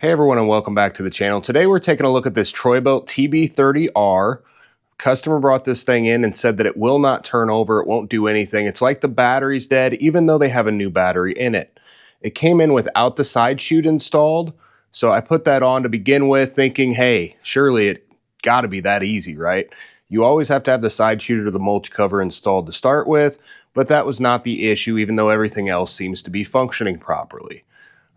Hey everyone, and welcome back to the channel. Today we're taking a look at this Troy Bilt TB30R. Customer brought this thing in and said that it will not turn over, it won't do anything. It's like the battery's dead, even though they have a new battery in it. It came in without the side chute installed, so I put that on to begin with, thinking, hey, surely it gotta be that easy, right? You always have to have the side chute or the mulch cover installed to start with, but that was not the issue, even though everything else seems to be functioning properly.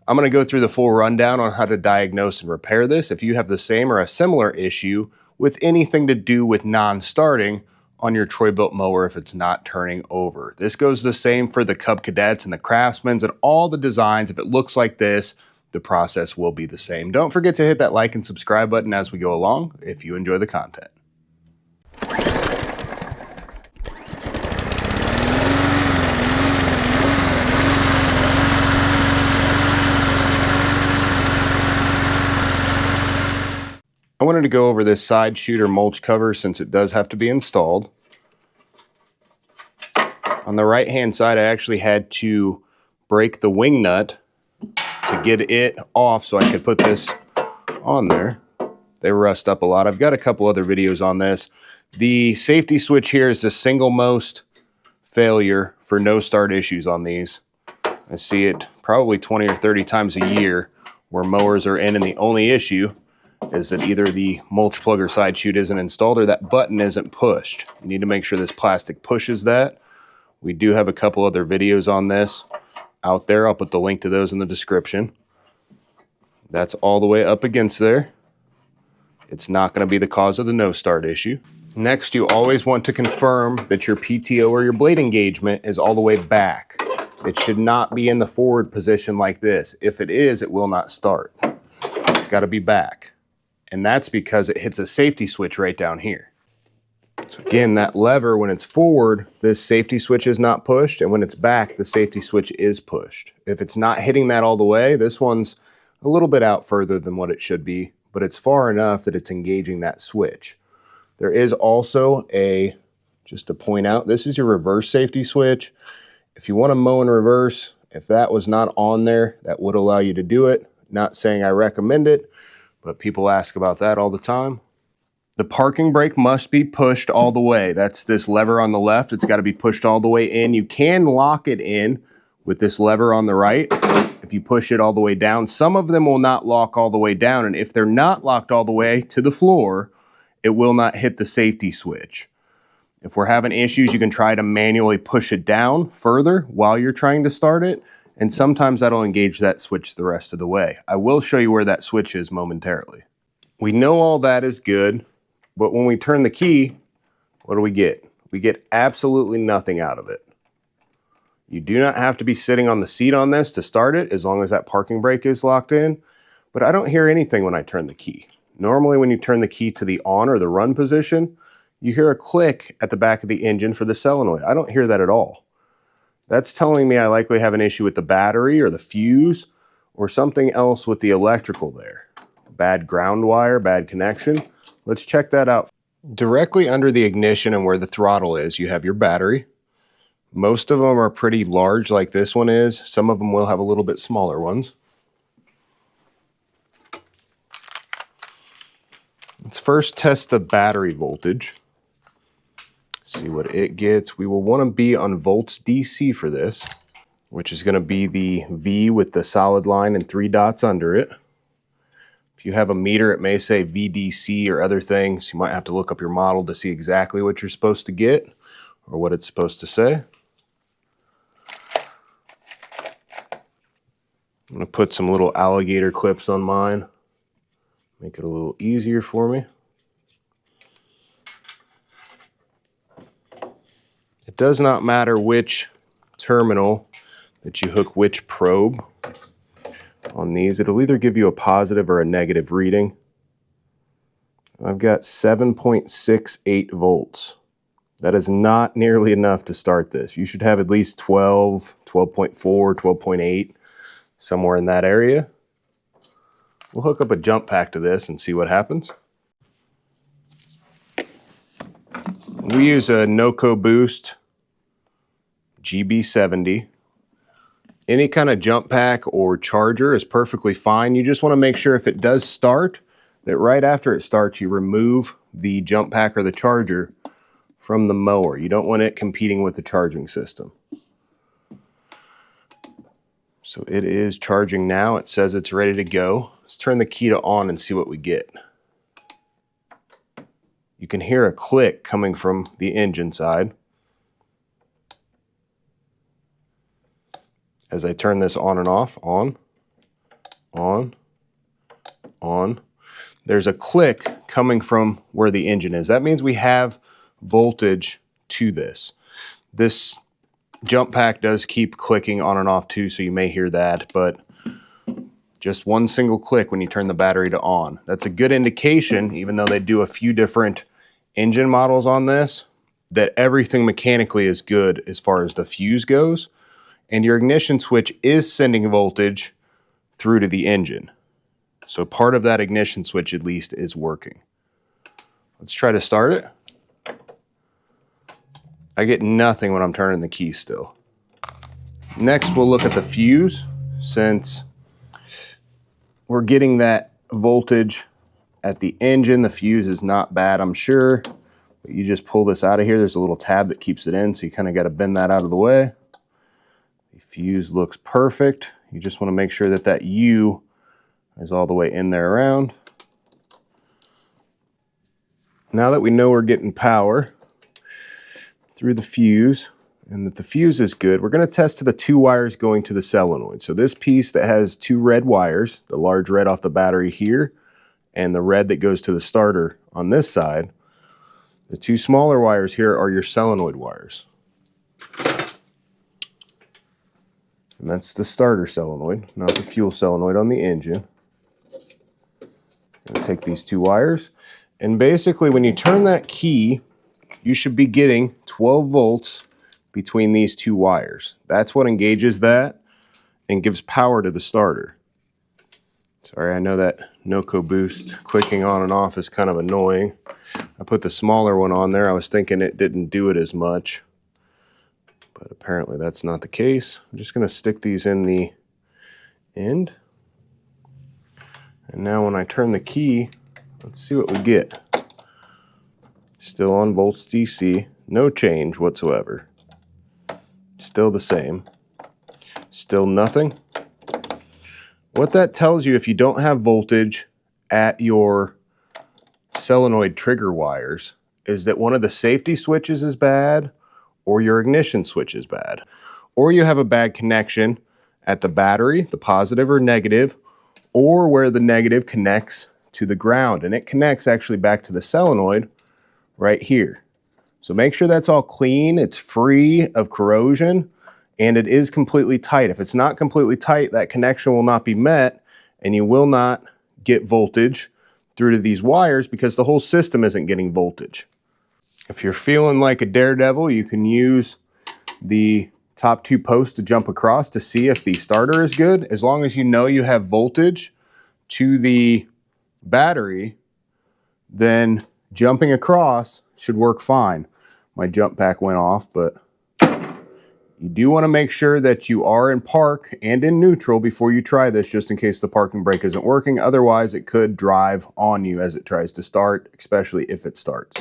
I'm going to go through the full rundown on how to diagnose and repair this if you have the same or a similar issue with anything to do with non-starting on your Troy Bilt mower if it's not turning over. This goes the same for the Cub Cadets and the Craftsmans and all the designs. If it looks like this, the process will be the same. Don't forget to hit that like and subscribe button as we go along if you enjoy the content. I wanted to go over this side chute or mulch cover since it does have to be installed. On the right hand side, I actually had to break the wing nut to get it off so I could put this on there. They rust up a lot. I've got a couple other videos on this. The safety switch here is the single most failure for no start issues on these. I see it probably 20 or 30 times a year where mowers are in, and the only issue is that either the mulch plug or side chute isn't installed or that button isn't pushed. You need to make sure this plastic pushes that. We do have a couple other videos on this out there. I'll put the link to those in the description. That's all the way up against there. It's not going to be the cause of the no start issue. Next, you always want to confirm that your PTO or your blade engagement is all the way back. It should not be in the forward position like this. If it is, it will not start. It's got to be back. And that's because it hits a safety switch right down here. So again, that lever, when it's forward, this safety switch is not pushed, and when it's back, the safety switch is pushed. If it's not hitting that all the way, this one's a little bit out further than what it should be, but it's far enough that it's engaging that switch. There is also just to point out, this is your reverse safety switch. If you want to mow in reverse, if that was not on there, that would allow you to do it. Not saying I recommend it, but people ask about that all the time. The parking brake must be pushed all the way. That's this lever on the left. It's got to be pushed all the way in. You can lock it in with this lever on the right if you push it all the way down. Some of them will not lock all the way down, and if they're not locked all the way to the floor, it will not hit the safety switch. If we're having issues, you can try to manually push it down further while you're trying to start it, and sometimes that'll engage that switch the rest of the way. I will show you where that switch is momentarily. We know all that is good, but when we turn the key, what do we get? We get absolutely nothing out of it. You do not have to be sitting on the seat on this to start it, as long as that parking brake is locked in, but I don't hear anything when I turn the key. Normally when you turn the key to the on or the run position, you hear a click at the back of the engine for the solenoid. I don't hear that at all. That's telling me I likely have an issue with the battery or the fuse or something else with the electrical there. Bad ground wire, bad connection. Let's check that out. Directly under the ignition and where the throttle is, you have your battery. Most of them are pretty large like this one is. Some of them will have a little bit smaller ones. Let's first test the battery voltage. See what it gets. We will want to be on volts DC for this, which is going to be the V with the solid line and 3 dots under it. If you have a meter, it may say VDC or other things. You might have to look up your model to see exactly what you're supposed to get or what it's supposed to say. I'm going to put some little alligator clips on mine. Make it a little easier for me. It does not matter which terminal that you hook which probe on these. It'll either give you a positive or a negative reading. I've got 7.68 volts. That is not nearly enough to start this. You should have at least 12, 12.4, 12.8, somewhere in that area. We'll hook up a jump pack to this and see what happens. We use a NOCO Boost GB70. Any kind of jump pack or charger is perfectly fine. You just want to make sure if it does start, that right after it starts, you remove the jump pack or the charger from the mower. You don't want it competing with the charging system. So it is charging now. It says it's ready to go. Let's turn the key to on and see what we get. You can hear a click coming from the engine side. As I turn this on and off, on, there's a click coming from where the engine is. That means we have voltage to this. This jump pack does keep clicking on and off too, so you may hear that, but just one single click when you turn the battery to on. That's a good indication, even though they do a few different engine models on this, that everything mechanically is good as far as the fuse goes, and your ignition switch is sending voltage through to the engine. So part of that ignition switch at least is working. Let's try to start it. I get nothing when I'm turning the key still. Next, we'll look at the fuse. Since we're getting that voltage at the engine, the fuse is not bad, I'm sure. But you just pull this out of here. There's a little tab that keeps it in, so you kind of got to bend that out of the way. The fuse looks perfect. You just want to make sure that that U is all the way in there around. Now that we know we're getting power through the fuse and that the fuse is good, we're going to test to the 2 wires going to the solenoid. So this piece that has 2 red wires, the large red off the battery here and the red that goes to the starter on this side, the 2 smaller wires here are your solenoid wires. And that's the starter solenoid, not the fuel solenoid on the engine. I'm going to take these 2 wires, and basically when you turn that key, you should be getting 12 volts between these 2 wires. That's what engages that and gives power to the starter. Sorry, I know that Noco boost clicking on and off is kind of annoying. I put the smaller one on there. I was thinking it didn't do it as much, but apparently that's not the case. I'm just going to stick these in the end. And now when I turn the key, let's see what we get. Still on volts DC, no change whatsoever. Still the same. Still nothing. What that tells you, if you don't have voltage at your solenoid trigger wires, is that one of the safety switches is bad, or your ignition switch is bad. Or you have a bad connection at the battery, the positive or negative, or where the negative connects to the ground, and it connects actually back to the solenoid right here. So make sure that's all clean, it's free of corrosion, and it is completely tight. If it's not completely tight, that connection will not be met, and you will not get voltage through to these wires because the whole system isn't getting voltage. If you're feeling like a daredevil, you can use the top 2 posts to jump across to see if the starter is good. As long as you know you have voltage to the battery, then jumping across should work fine. My jump pack went off, but you do want to make sure that you are in park and in neutral before you try this, just in case the parking brake isn't working. Otherwise, it could drive on you as it tries to start, especially if it starts.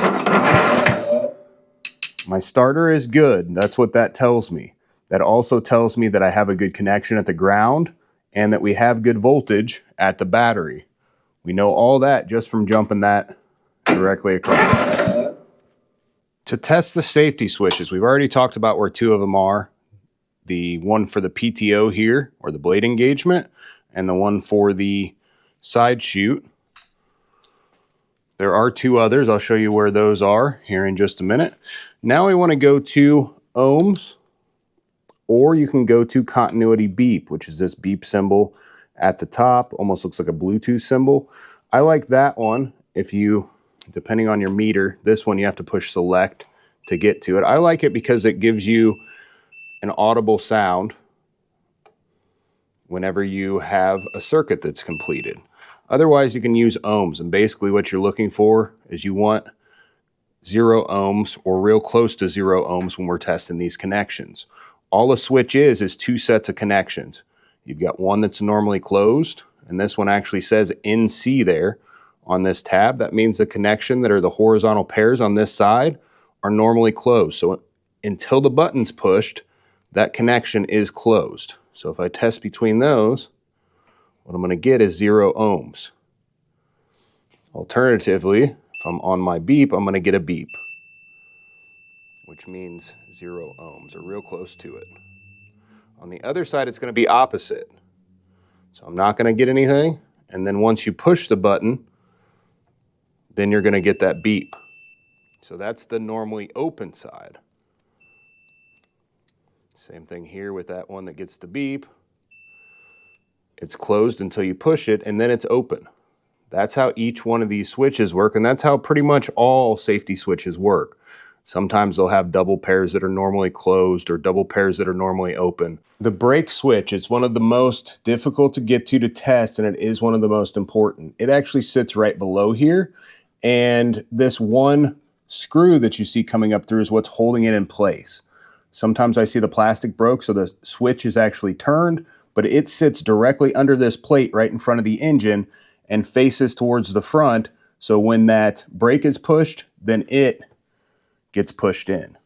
My starter is good. That's what that tells me. That also tells me that I have a good connection at the ground and that we have good voltage at the battery. We know all that just from jumping that directly across. To test the safety switches, we've already talked about where 2 of them are. The one for the PTO here, or the blade engagement, and the one for the side chute. There are 2 others. I'll show you where those are here in just a minute. Now we want to go to ohms, or you can go to continuity beep, which is this beep symbol at the top. Almost looks like a Bluetooth symbol. I like that one. If you, depending on your meter, this one you have to push select to get to it. I like it because it gives you an audible sound whenever you have a circuit that's completed. Otherwise, you can use ohms, and basically what you're looking for is you want 0 ohms or real close to 0 ohms when we're testing these connections. All a switch is two sets of connections. You've got one that's normally closed, and this one actually says NC there on this tab. That means the connection that are the horizontal pairs on this side are normally closed. So until the button's pushed, that connection is closed. So if I test between those, what I'm going to get is 0 ohms. Alternatively, if I'm on my beep, I'm going to get a beep, which means 0 ohms, or real close to it. On the other side, it's going to be opposite. So I'm not going to get anything. And then once you push the button, then you're going to get that beep. So that's the normally open side. Same thing here with that one that gets the beep. It's closed until you push it, and then it's open. That's how each one of these switches work, and that's how pretty much all safety switches work. Sometimes they'll have double pairs that are normally closed or double pairs that are normally open. The brake switch is one of the most difficult to get to test, and it is one of the most important. It actually sits right below here, and this one screw that you see coming up through is what's holding it in place. Sometimes I see the plastic broke, so the switch is actually turned, but it sits directly under this plate right in front of the engine and faces towards the front. So when that brake is pushed, then it gets pushed in.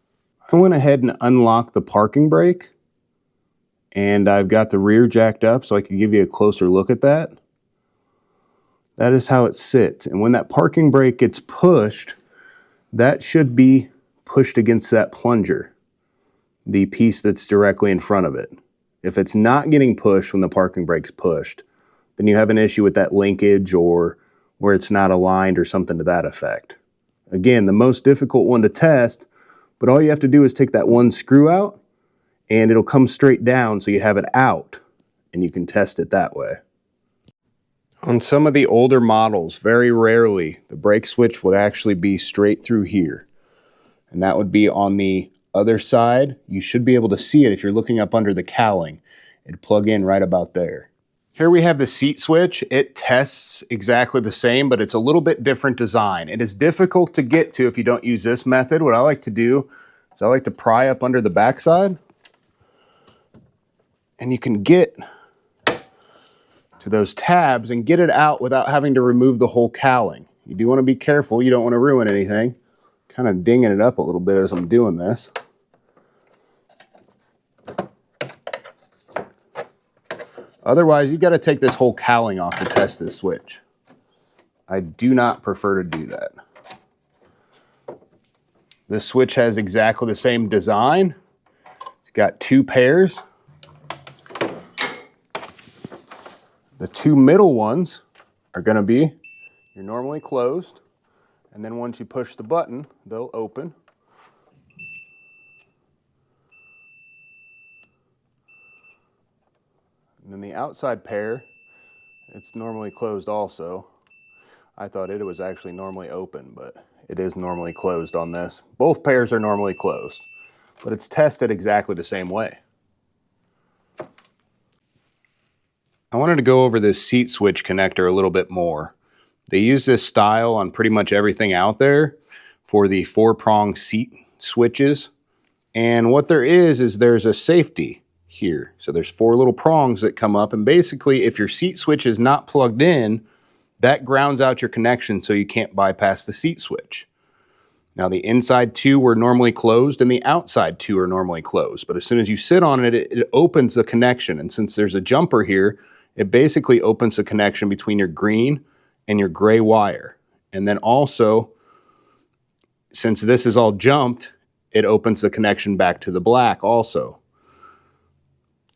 I went ahead and unlocked the parking brake, and I've got the rear jacked up so I can give you a closer look at that. That is how it sits. And when that parking brake gets pushed, that should be pushed against that plunger, the piece that's directly in front of it. If it's not getting pushed when the parking brake's pushed, then you have an issue with that linkage or where it's not aligned or something to that effect. Again, the most difficult one to test, but all you have to do is take that one screw out and it'll come straight down so you have it out and you can test it that way. On some of the older models, very rarely, the brake switch would actually be straight through here. And that would be on the other side. You should be able to see it if you're looking up under the cowling. It'd plug in right about there. Here we have the seat switch. It tests exactly the same, but it's a little bit different design. It is difficult to get to if you don't use this method. What I like to do is I like to pry up under the backside, and you can get to those tabs and get it out without having to remove the whole cowling. You do want to be careful. You don't want to ruin anything. Kind of dinging it up a little bit as I'm doing this. Otherwise, you've got to take this whole cowling off to test this switch. I do not prefer to do that. This switch has exactly the same design. It's got 2 pairs. The 2 middle ones are going to be your normally closed, and then once you push the button, they'll open. And then the outside pair, it's normally closed also. I thought it was actually normally open, but it is normally closed on this. Both pairs are normally closed, but it's tested exactly the same way. I wanted to go over this seat switch connector a little bit more. They use this style on pretty much everything out there for the 4-prong seat switches. And what there is there's a safety here. So there's 4 little prongs that come up, and basically if your seat switch is not plugged in, that grounds out your connection so you can't bypass the seat switch. Now the inside 2 were normally closed and the outside 2 are normally closed, but as soon as you sit on it, it opens the connection. And since there's a jumper here, it basically opens the connection between your green and your gray wire. And then also, since this is all jumped, it opens the connection back to the black also.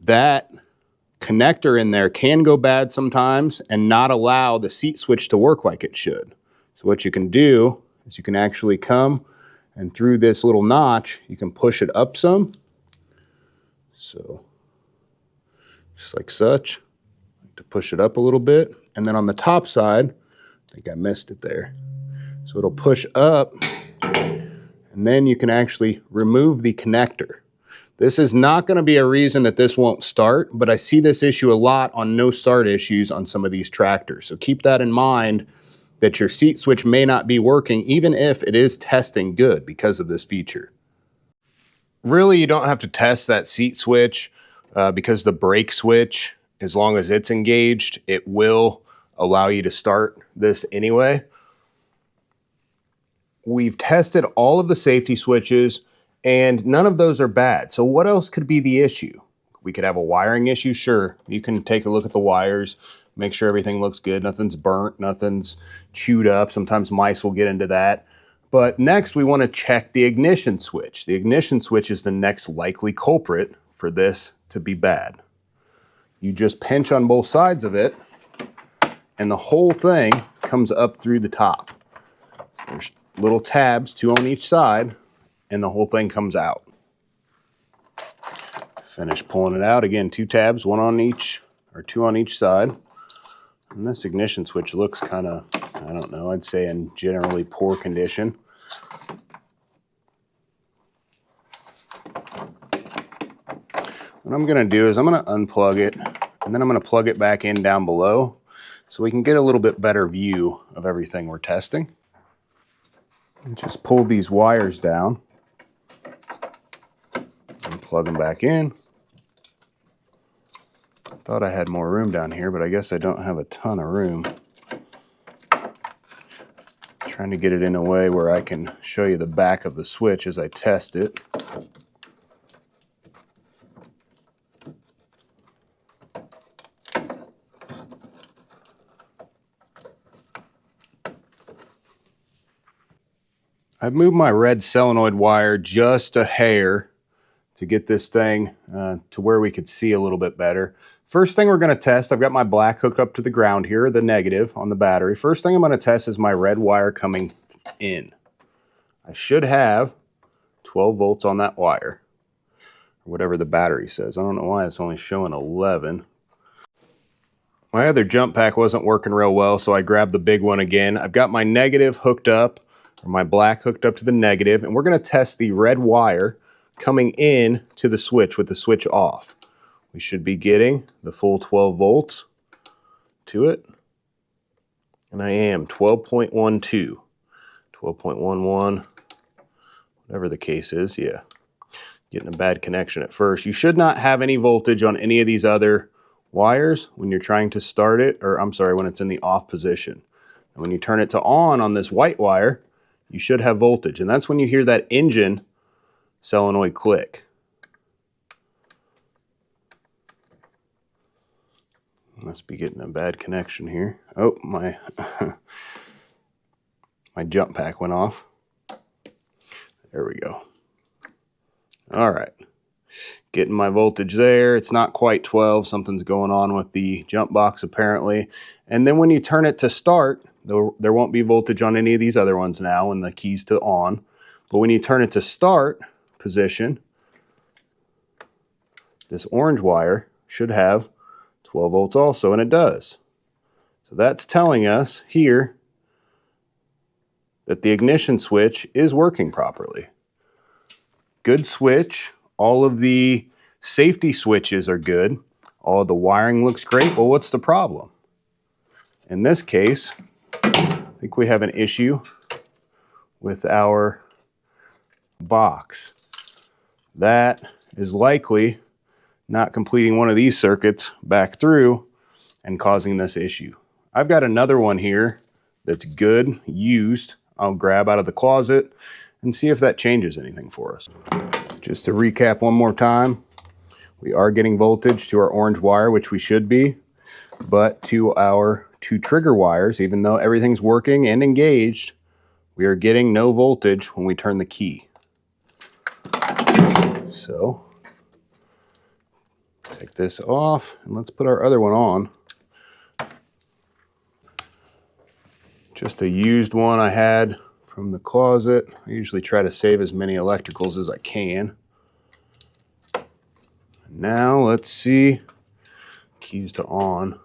That connector in there can go bad sometimes and not allow the seat switch to work like it should. So what you can do is you can actually come and through this little notch, you can push it up some. So just like such, to push it up a little bit. And then on the top side, I think I missed it there. So it'll push up and then you can actually remove the connector. This is not going to be a reason that this won't start, but I see this issue a lot on no start issues on some of these tractors. So keep that in mind, that your seat switch may not be working even if it is testing good because of this feature. Really, you don't have to test that seat switch because the brake switch, as long as it's engaged, it will allow you to start this anyway. We've tested all of the safety switches and none of those are bad. So what else could be the issue? We could have a wiring issue. Sure, you can take a look at the wires, make sure everything looks good. Nothing's burnt, nothing's chewed up. Sometimes mice will get into that. But next we want to check the ignition switch. The ignition switch is the next likely culprit for this to be bad. You just pinch on both sides of it and the whole thing comes up through the top. There's little tabs, 2 on each side, and the whole thing comes out. Finish pulling it out. Again, 2 tabs, 1 on each, or 2 on each side. And this ignition switch looks kind of, I don't know, I'd say in generally poor condition. What I'm going to do is I'm going to unplug it, and then I'm going to plug it back in down below so we can get a little bit better view of everything we're testing. And just pull these wires down and plug them back in. Thought I had more room down here, but I guess I don't have a ton of room. Trying to get it in a way where I can show you the back of the switch as I test it. I've moved my red solenoid wire just a hair to get this thing to where we could see a little bit better. First thing we're going to test, I've got my black hook up to the ground here, the negative on the battery. First thing I'm going to test is my red wire coming in. I should have 12 volts on that wire, or whatever the battery says. I don't know why it's only showing 11. My other jump pack wasn't working real well, so I grabbed the big one again. I've got my negative hooked up, or my black hooked up to the negative, and we're going to test the red wire coming in to the switch with the switch off. We should be getting the full 12 volts to it. And I am 12.12, 12.11, whatever the case is. Yeah, getting a bad connection at first. You should not have any voltage on any of these other wires when you're trying to start it, or I'm sorry, when it's in the off position. And when you turn it to on this white wire, you should have voltage. And that's when you hear that engine solenoid click. Must be getting a bad connection here. Oh, my my jump pack went off. There we go. All right. Getting my voltage there. It's not quite 12. Something's going on with the jump box apparently. And then when you turn it to start, there won't be voltage on any of these other ones now when the key's to on. But when you turn it to start position, this orange wire should have 12 volts also, and it does. So that's telling us here that the ignition switch is working properly. Good switch. All of the safety switches are good. All of the wiring looks great. Well, what's the problem? In this case, I think we have an issue with our box. That is likely not completing one of these circuits back through and causing this issue. I've got another one here that's good, used. I'll grab out of the closet and see if that changes anything for us. Just to recap one more time, we are getting voltage to our orange wire, which we should be, but to our 2 trigger wires, even though everything's working and engaged, we are getting no voltage when we turn the key. So take this off and let's put our other one on. Just a used one I had from the closet. I usually try to save as many electricals as I can. Now let's see, keys to on.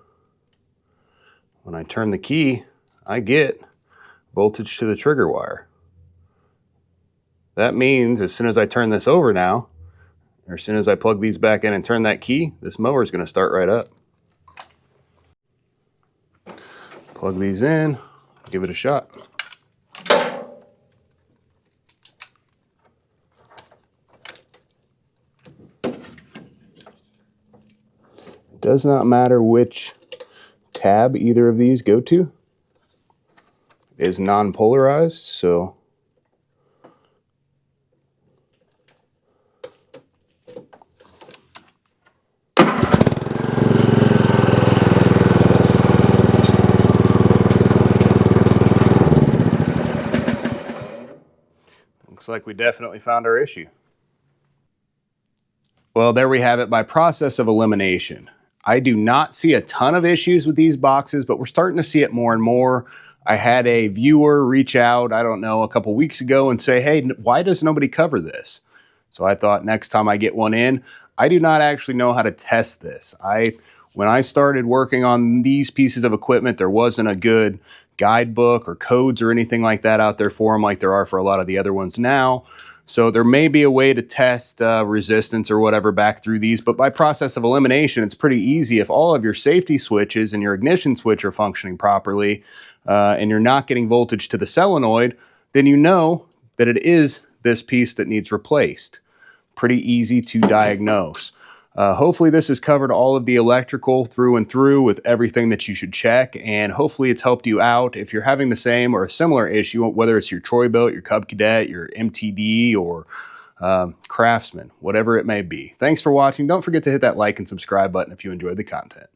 When I turn the key, I get voltage to the trigger wire. That means as soon as I turn this over now, or as soon as I plug these back in and turn that key, this mower is going to start right up. Plug these in, give it a shot. does not matter which tab either of these go to. It is non-polarized, so looks like we definitely found our issue. Well, there we have it by process of elimination. I do not see a ton of issues with these boxes, but we're starting to see it more and more. I had a viewer reach out, I don't know, a couple weeks ago and say, hey, why does nobody cover this? So I thought next time I get one in, I do not actually know how to test this. When I started working on these pieces of equipment, there wasn't a good guidebook or codes or anything like that out there for them like there are for a lot of the other ones now. So there may be a way to test resistance or whatever back through these, but by process of elimination, it's pretty easy. If all of your safety switches and your ignition switch are functioning properly and you're not getting voltage to the solenoid, then you know that it is this piece that needs replaced. Pretty easy to diagnose. Hopefully this has covered all of the electrical through and through with everything that you should check, and hopefully it's helped you out. If you're having the same or a similar issue, whether it's your Troy Bilt, your Cub Cadet, your MTD, or Craftsman, whatever it may be. Thanks for watching. Don't forget to hit that like and subscribe button if you enjoyed the content.